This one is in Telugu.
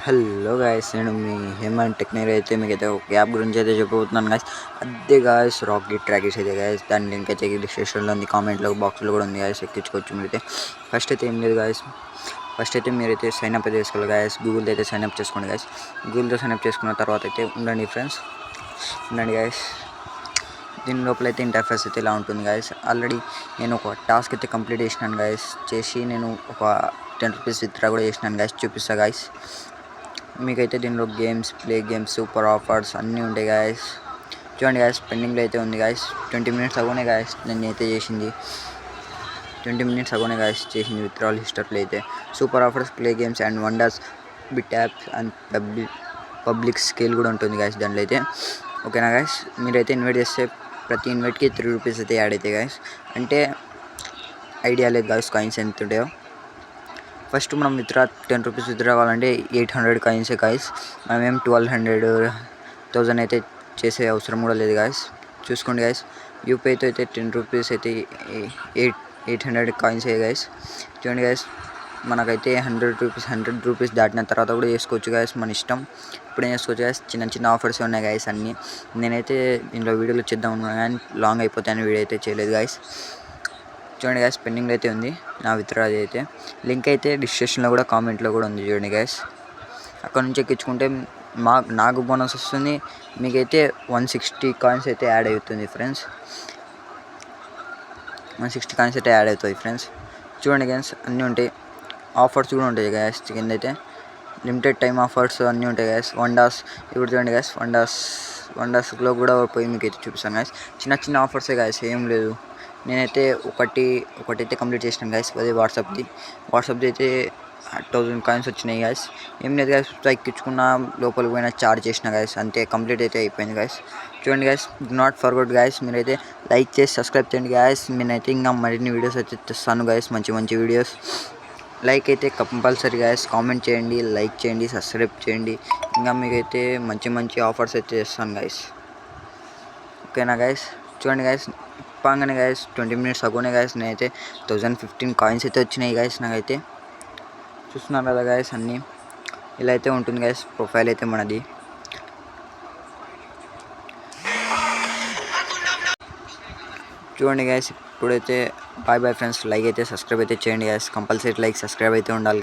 హలో గాయస్, నేను మీ హేమంత్ టెక్నిక్ అయితే మీకైతే ఒక యాప్ గురించి అయితే చెప్పబోతున్నాను గాయస్. అదే గాయస్ రాకెట్ ట్రాకర్స్ అయితే గాయస్. దాని లింక్ అయితే డిస్క్రిప్షన్లో ఉంది, కామెంట్లో బాక్స్లో కూడా ఉంది గాయస్. ఎక్కించుకోవచ్చు మీరైతే. ఫస్ట్ అయితే ఏం లేదు గాయస్, ఫస్ట్ అయితే మీరైతే సైన్అప్ అయితే చేసుకోవాలి గాయస్. గూగుల్తో అయితే సైన్అప్ చేసుకోండి గాయస్. గూగుల్తో సైన్అప్ చేసుకున్న తర్వాత అయితే ఉండండి ఫ్రెండ్స్, ఉండండి గాయస్. దీని లోపల అయితే ఇంటర్ఫేస్ అయితే ఇలా ఉంటుంది గాయస్. ఆల్రెడీ నేను ఒక టాస్క్ అయితే కంప్లీట్ చేసినాను గాయస్. చేసి నేను ఒక 10 రూపీస్ విత్డ్రా కూడా చేసినాను గాయస్. చూపిస్తా గాయస్. మీకైతే దీనిలో games, play games, super offers అన్నీ ఉంటాయి గాయస్. చూడండి గాయస్, పెండింగ్లో అయితే ఉంది గాయస్. 20 మినిట్స్ అగోనే గాయస్ నేను అయితే చేసింది. 20 మినిట్స్ అగోనే గాయస్ చేసింది విత్డ్రాల్ హిస్టరీలో అయితే. Super offers, play games and wonders, bit apps and public scale కూడా ఉంటుంది గాయస్ దాంట్లో అయితే. ఓకేనా గాయస్, మీరైతే ఇన్వైట్ చేస్తే ప్రతి ఇన్వైట్కి 3 రూపీస్ అయితే యాడ్ అవుతాయి గాయస్. అంటే ఐడియా లేదు గాయస్ కాయిన్స్ ఎంత ఉంటాయో. ఫస్ట్ మనం 10 రూపీస్ విత్డ్రా కావాలంటే 800 కాయిన్సే గాయస్. మనం ఏం 1200, 1000 అయితే చేసే అవసరం కూడా లేదు గాయస్. చూసుకోండి గాయస్. యూపీఐతో అయితే 10 రూపీస్ అయితే 800 కాయిన్సే గాయస్. చూడండి గాయస్, మనకైతే 100 రూపీస్ దాటిన తర్వాత కూడా చేసుకోవచ్చు గాయస్, మన ఇష్టం. ఇప్పుడు ఏం చేసుకోవచ్చు గాయస్, చిన్న చిన్న ఆఫర్స్ ఉన్నాయి గాయస్ అన్నీ. నేనైతే దీంట్లో వీడియోలో చేద్దాం అనుకున్నాను కానీ లాంగ్ అయిపోతాయని వీడియో అయితే చేయలేదు గాయస్. చూడండి గాయస్, పెండింగ్ అయితే ఉంది నా విత్డ్రా అయితే. లింక్ అయితే డిస్క్రిప్షన్లో కూడా, కామెంట్లో కూడా ఉంది. చూడండి గాయస్, అక్కడ నుంచి ఎక్కించుకుంటే నాకు బోనస్ వస్తుంది. మీకైతే 160 కాయిన్స్ అయితే యాడ్ అవుతుంది ఫ్రెండ్స్. 160 కాయిన్స్ అయితే యాడ్ అవుతుంది ఫ్రెండ్స్. చూడండి గాయస్, అన్నీ ఉంటాయి. ఆఫర్స్ కూడా ఉంటాయి గాయస్. కింద అయితే లిమిటెడ్ టైం ఆఫర్స్ అన్నీ ఉంటాయి గాయస్. వండర్స్ ఇప్పుడు చూడండి గాయస్, వండర్స్లో కూడా పోయి మీకు అయితే చూపిస్తాను గాయస్. చిన్న చిన్న ఆఫర్సే గాయస్, ఏం లేదు. నేనైతే ఒకటైతే కంప్లీట్ చేసినాను గాయస్. అదే వాట్సాప్ది అయితే 1000 కాయిన్స్ వచ్చినాయి గాయస్. ఏం లేదు గాయస్, ఎక్కించుకున్న లోపలికి పోయినా చార్జ్ చేసిన గాయస్, అంతే. కంప్లీట్ అయితే అయిపోయింది గాయస్. చూడండి guys, do not forget guys, మీరైతే లైక్ చేసి సబ్స్క్రైబ్ చేయండి గాయస్. నేనైతే ఇంకా మరిన్ని వీడియోస్ అయితే తెస్తాను గాయస్, మంచి వీడియోస్. లైక్ అయితే కంపల్సరీ గాయస్, కామెంట్ చేయండి, లైక్ చేయండి, సబ్స్క్రైబ్ చేయండి. ఇంకా మీకైతే మంచి ఆఫర్స్ అయితే చేస్తాను గాయస్. ఓకేనా గాయస్. చూడండి గాయస్, ఇప్పగానే గాయస్ 20 మినిట్స్ అగోనే గాయస్ నేనైతే 1015 కాయిన్స్ అయితే వచ్చినాయి గాయస్. నాకైతే చూస్తున్నారు కదా గాయస్, అన్నీ ఇలా అయితే ఉంటుంది గాయస్. ప్రొఫైల్ అయితే మనది. చూడండి గాయస్, ఇప్పుడైతే బాయ్ ఫ్రెండ్స్. లైక్ అయితే సబ్స్క్రైబ్ అయితే చేయండి గాయస్. కంపల్సరీ లైక్, సబ్స్క్రైబ్ అయితే ఉండాలి.